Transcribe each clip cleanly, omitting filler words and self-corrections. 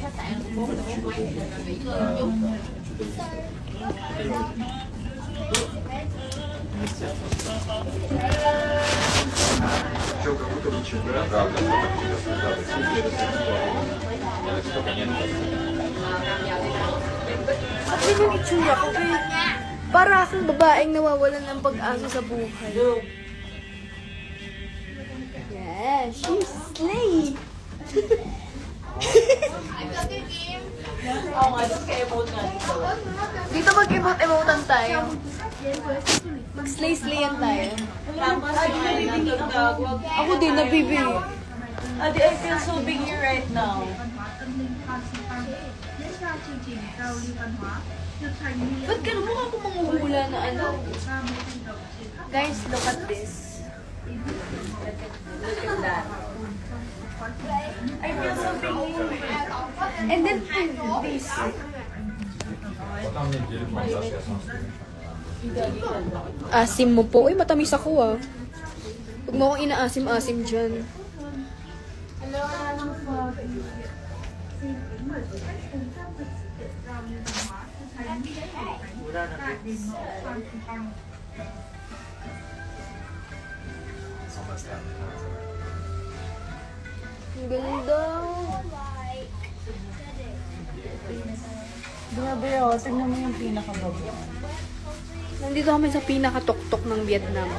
At yun yung itsura ko, para akong babaeng nawawalan ng pag-asa sa buhay. Yeah, she's slay! Dito mag-emote-emotan tayo. Mag-slay-slayan tayo. Ako din, nabibigay. Adi, I feel so big here right now. Ba't ganun mukha ko manghuhula na ano? Guys, look at this. Look at that. I feel so big here. And then, this. Asim mo po. Uy, matamis ako ah. Huwag mo akong inaasim-asim dyan. Ang ganda. Grabe oh, tignan mo yung pinakababa. Nandito kami sa pinakatuktok ng Vietnam.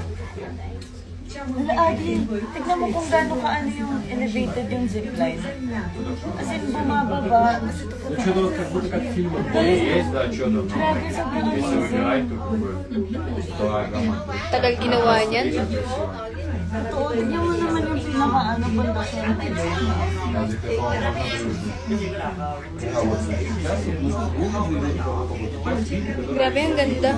Hala, Adi, tignan mo kung gano'n kaano yung elevated yung zipline. As in, bumababa. Grabe, sobrang amazing. Tagal ginawa niyan. Totoo, tignan mo naman yung pinakaano banda siya. Grabe, ang ganda.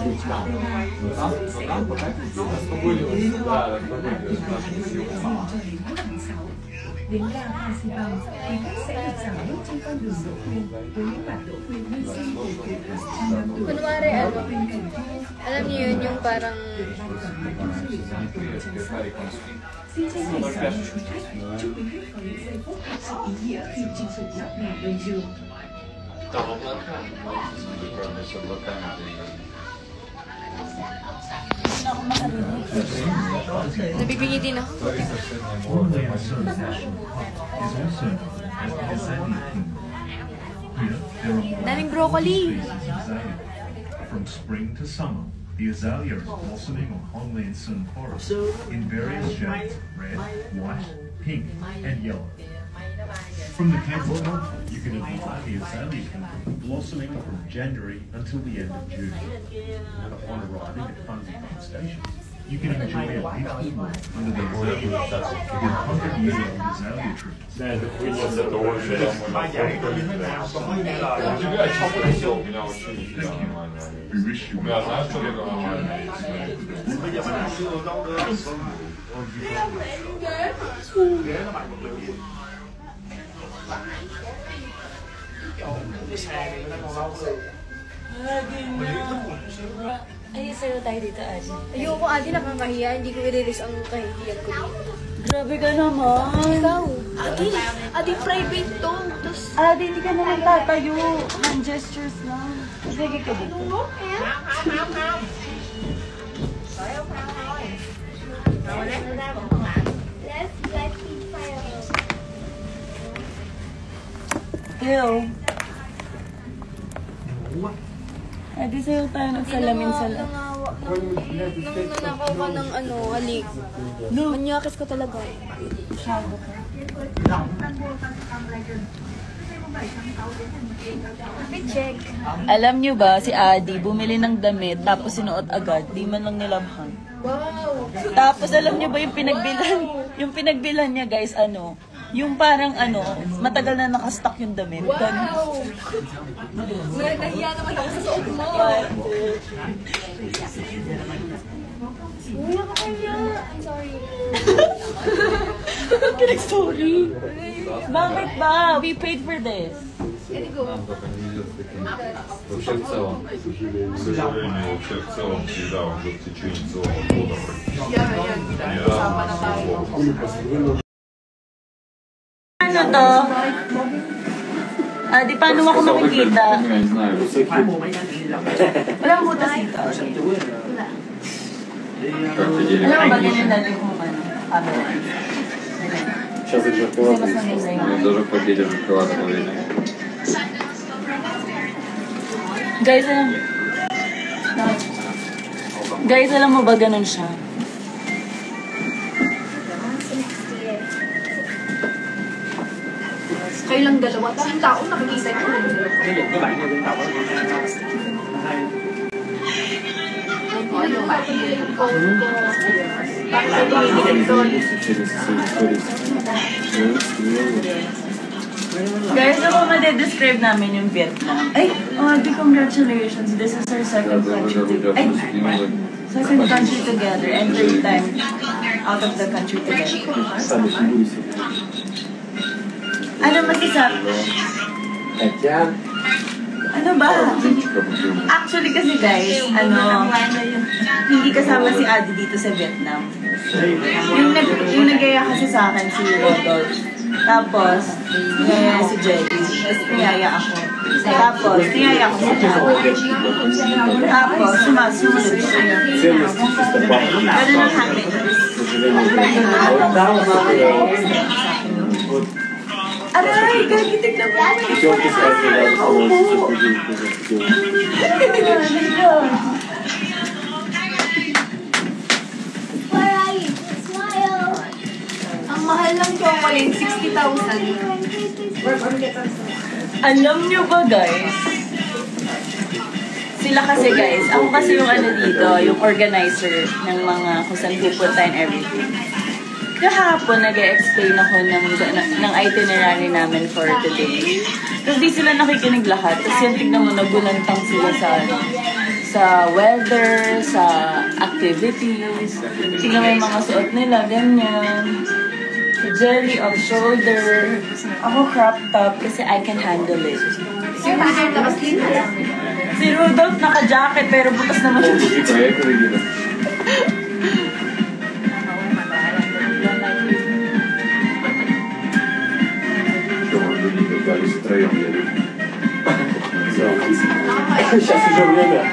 Kunwari, ano, alam niyo yun, yung parang nabibingi din ako. Daming broccoli. From spring to summer, the azalea is blossoming on Honglinson Forest in various shades: red, white, pink, and yellow. From the Campbell Mountain, you can admire the azalea blossoming from January until the end of June. Upon arriving at Fundy Park Station, you can enjoy a beautiful walk under the azalea with 100-year-old azalea trees. We wish you well. Ay, sa'yo tayo dito, Adi. Ayoko, Adi, nakakahiya. Hindi ko i-release ang kahihiyan ko dito. Grabe ka naman. Ikaw, Adi, private to. Tapos, Adi, hindi ka naman tatayo. Hand gestures lang. Sige ka dito. Hello. Adi, sa'yo tayo nagsalamin sa loob. nang nanakaw ka ng ano, halik. Manyakis ka talaga. Masyado ka. Check. Alam nyo ba, si Adi bumili ng damit tapos sinuot agad, di man lang nilabhan. Wow. Tapos alam nyo ba yung pinagbilan? Yung pinagbilan niya guys, ano? Yung parang ano, matagal na nakastock yung damit. Wow. Nahiya naman ako sa suot mo. Uy, nakakaya. I'm sorry. Pinag-sorry. Bakit ba? We paid for this. Вообще в целом, к сожалению, вообще в целом всегда уже в течение целого года практически. Ano to? Di paano ako makikita? Я не знаю. Walang butas dito. Как ты делишь? Alam mo ba ganyan dati kung ano? Camera. Сейчас их же Kasi mas maganda Я yun. даже в пакете шоколада половина. Guys, alam mo ba ganun siya? Kayo lang dalawa. Daming tao nakikita ko. Guys, ako madedescribe namin yung Vietnam. Ay, congratulations. This is our second country together and third time out of the country together. Ano masasabi? Хотя, Ano ba? Actually kasi guys, hindi kasama si Adi dito sa Vietnam. Yung nagaya kasi sa akin si Rodolph. Tapos, niyaya si Jelly. Tapos, niyaya ako. Tapos, niyaya ako si Adi. Tapos, sumasunod siya. ценности чисто Ganun ang habit. вот Aray, gagitig na ba? пятерки сразу рядом становятся, что хуже Where are you? Smile! Ang mahal ng chocolate, 60,000. Alam niyo ba guys? Sila kasi guys, ako kasi yung dito, yung organizer ng mga kung saan pupunta and everything. Kahapon, nag-explain ako ng itinerary namin for today. Tapos di sila nakikinig lahat. Tapos yan, tignan mo, nagulantang sila sa weather, sa activities. Tignan mo yung mga suot nila, ganyan. Si Jelly off shoulder. Ako crop top kasi I can handle it. Si Rudolph naka-jacket pero bukas naman siya. Поехали, Гида. Остались втроем, я вижу. Сейчас уже время.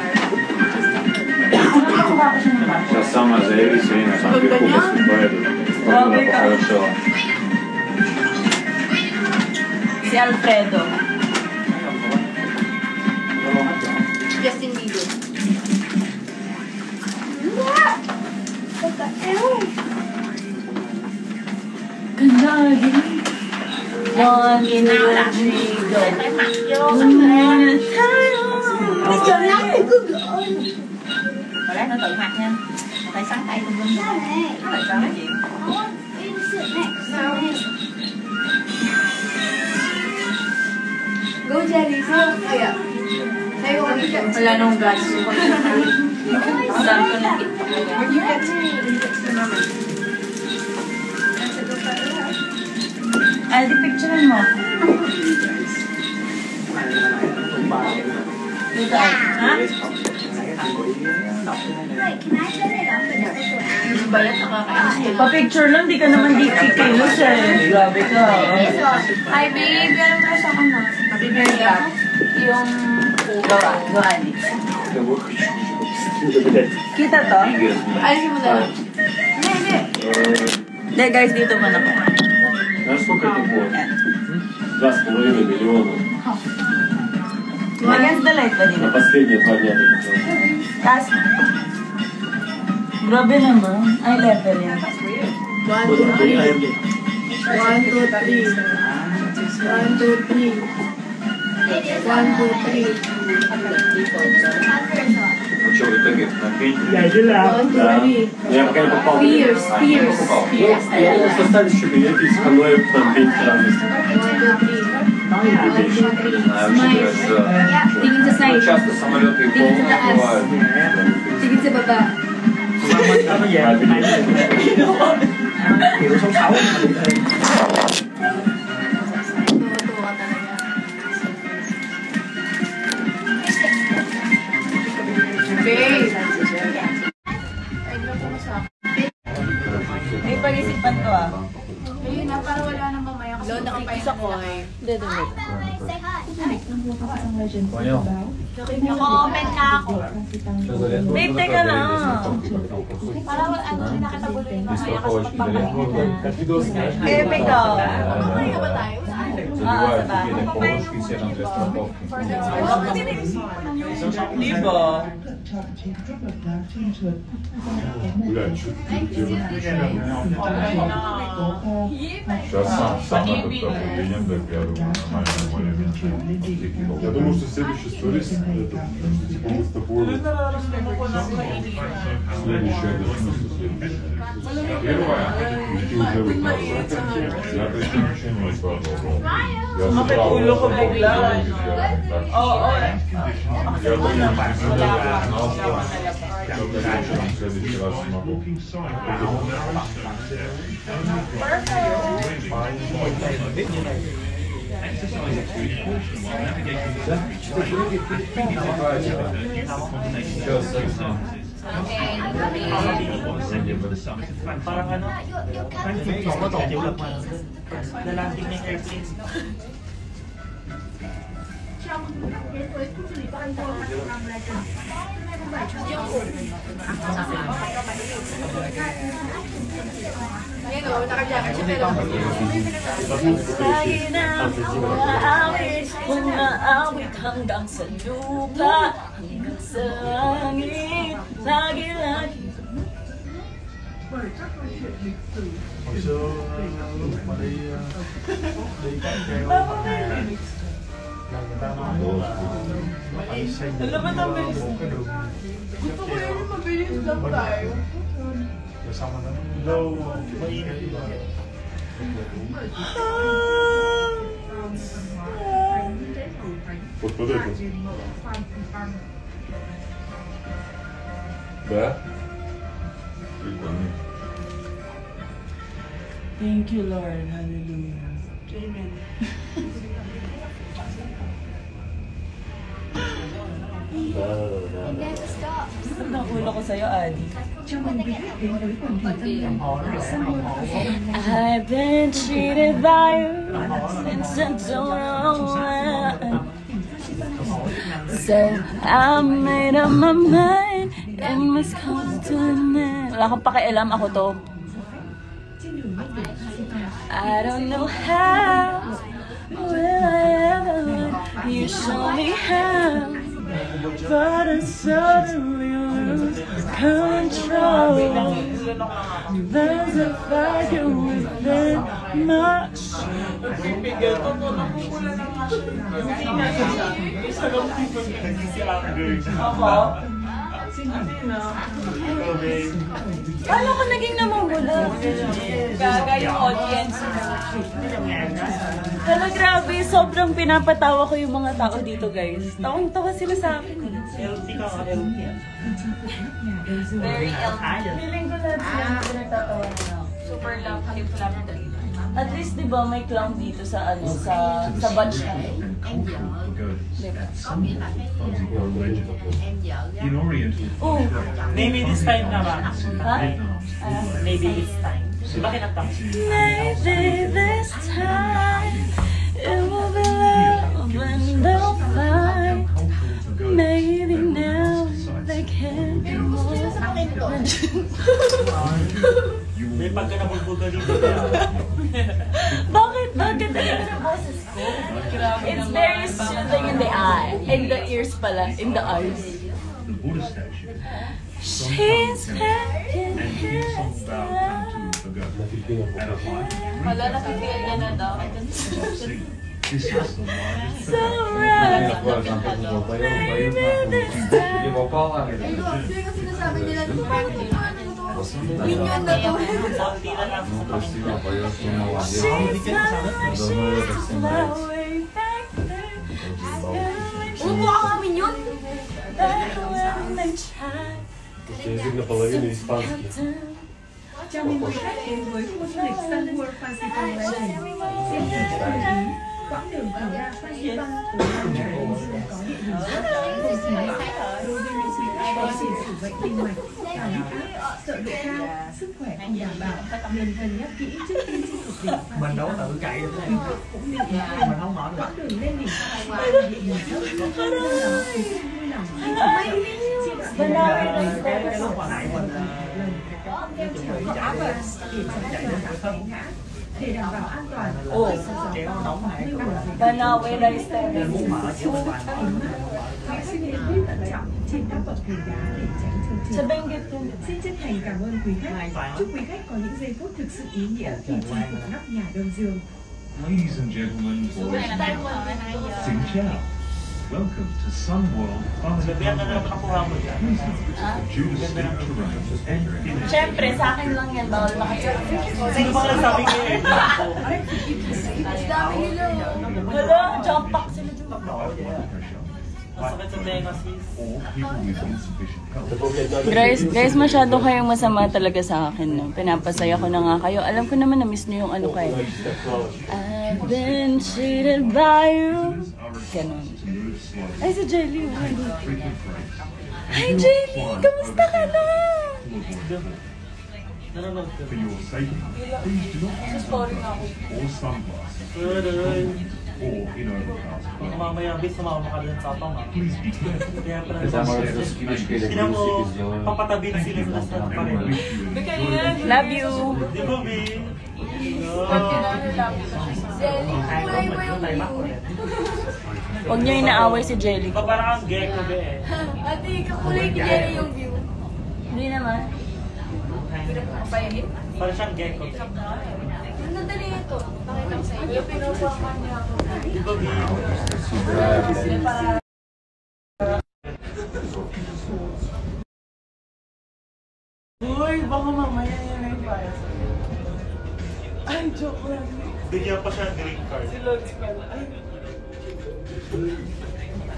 Сейчас самое заявись, время, сам вверху поступает. Погода похорошела. Si Alfredo. Justin Bieber. Ganda, gini. 1, 2, 3, go. Lát nó tự mặt nha. Tại sáng tay tùm lum. Nó lại cho nó chuyện. Go, Jelly. Kaya. Sayo ko dito. Wala nung guts. Ang dami ko ng TikTok. Aldi, picturean mo. Dito ay. Ha? Yung bayat nakakainis. Pa-picture lang, di ka naman di kikilos eh. Grabe ka. Hi, babe. Pero mo sa akin na. Mabibigay ka. Yung... Go, Alex. Kita to? Ayun mo na. Hindi. Hindi guys, dito man ako. Знаешь, сколько это будет? Yan. 2,5 миллиона. Against the light ba На dito? последние 2 дня. Tapos, grabe naman. Ay, level yan. 1, 2, 3. 1, 2, 3. 1, 2, 3. 1, 2, 3. Ну что, в итоге напить? 1, 2, 3. Я пока не попал. Fierce, fierce. Остались еще билеты из Ханоя там 5 разных. 1, 2, 3. Вообще, кажется, Tingin sa side. часто самолеты и Tingin sa taas. бывают. Tingin sa baba. Tuwa talaga. Babe. Ay, naku mo sa akin. May pag-isipan ko ah. Ayun na, para wala nang mamaya kasi. Load na kapaisa ko. Hindi, hindi. Naka-comment na ako. Babe, teka lang. Para ano, nakatagulo yung mga kaya kasi magpapagaling. Epe ka. Mamaya ba tayo? Saan? Diba? Блядь, что ты делаешь? Сейчас сам этот клиент, я думаю, нормально. Я думаю, что следующий сторис, это типа мы с тобой. Следующая, это в смысле следующая. Первая, ты уже выпрашивал. Я прежде ничего не выпрашивал. Я забрал. Oo. Я думаю, что я в следующий раз смогу. Parang ano? Lalaking ng airplane. Lagi na umaawit hanggang sa lupa, hanggang sa langit, lagi-lagi. Alam mo na, bilis. Gusto ko yun, mabilis lang tayo. Kasama na daw, mainit ba? Вот под это. Да? Прикольно. Thank you, Lord. Hallelujah. Amen. Sakit ang ulo ko sa'yo, Adi. I've been cheated by you since I don't know when. So I made up my mind and was constant. Wala kang pakialam, ako to. I don't know how, will I ever, you show me how, but I suddenly lose control. There's a fire within my soul. Paano ka naging namumula? Gaga yung audience. Hala, grabe. Sobrang pinapatawa ko yung mga tao dito, guys. Tawang-tawa sila sa akin. Healthy ka, healthy. Very healthy. Feeling ko lahat sila pinagtatawa na. Super love. Halip-love talaga. At least, di ba, may clown dito sa ano, sa batch natin. In Oriental, Oh, Maybe this time na ba? ha? Maybe this time. Diba kinanta mo? Maybe this time it will be love and they'll find. Maybe now they can't be more. May pagka nabulbuga dito. Bakit? Bakit? Ang yung boses ko. It's very soothing in the eye. In the ears pala. In the eyes. the Buddha statue, She's taking and his song about come to Bhagat at a height of Wala, nakifeel niya na daw. 3,000 feet. This is the largest So right. Maybe kasi sinasabi nila, yun yun na to. Konti na lang. She's my way back there. Mukha kami yun. Back when they tried. Язык наполовину испанский. Quãng đường khởi ra Festival đối với những người ai có tiền sử bệnh tim mạch, cao huyết áp, sợ độ cao, sức khỏe không đảm bảo, nên cân nhắc kỹ trước khi xin thủ Mình đâu có tự chạy được này. Mình không mở được. Cái lúc mà nãy mình chuẩn bị chạy đến cả sân. Để đảm bảo an toàn. Oh, Kéo nóng này. Banawe Rice Nên muốn mở chứ không phải mở. Hãy suy nghĩ thận trọng trên các bậc thềm đá để tránh trơn trượt. sa Benguet yun. Xin chân thành cảm ơn quý khách. Chúc quý khách có những giây phút thực sự ý nghĩa khi chinh phục nóc nhà Đông Dương. Ladies and gentlemen, boys and girls, xin chào. Welcome to Sun World Sabihan na naman nakuha mo dyan. due to steep terrain and finish. Siyempre, sa akin lang yan, bawal makikita. Sino ba nagsabi niya eh? Hala, jump pack sila dyan. Blood pressure, Masakit sa tenga sis. or people with insufficient health. Guys, masyado kayong masama talaga sa akin, no? Pinapasaya ko na nga kayo. Alam ko naman na-miss niyo yung ano kayo. I've been cheated by you. Ganon. To move slowly, Ay, si Jelly. frequent breaks, Hi, Jelly! Kamusta ka na? to avoid fall. Nanonood ka. For your safety, please do not use umbrellas or sunglasses or in overcast Baka weather. mamaya bis sumama ka dun sa apang ah. Please be careful. Kaya pala Это Tignan mo, papatabi na sila sa stand pa And we rin. wish you enjoy. Love you! Di ba, B? Kulay mo yung view. Huwag niyo inaaway si Jelly. Parang ang gecko, be eh. Ate, kakulay ni Jerry yung view. Hindi naman. Pahingit. Parang siyang gecko. Yung nadali ito. Pakita ko sa inyo. Pinupakan niya ako. Di ba, B? Uy, baka mamaya yan ay para sa'yo. Ay, joke lang. Bigyan pa siya ng green card. Si Logs pala. Ay,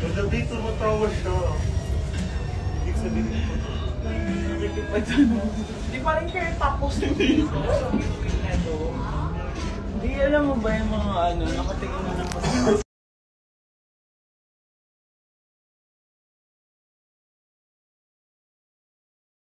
Kagabi tumatawa siya. Ibig sabihin ko. di pa rin kayo tapos na dito. Hindi, alam mo ba yung mga ano, nakatingin na ng mas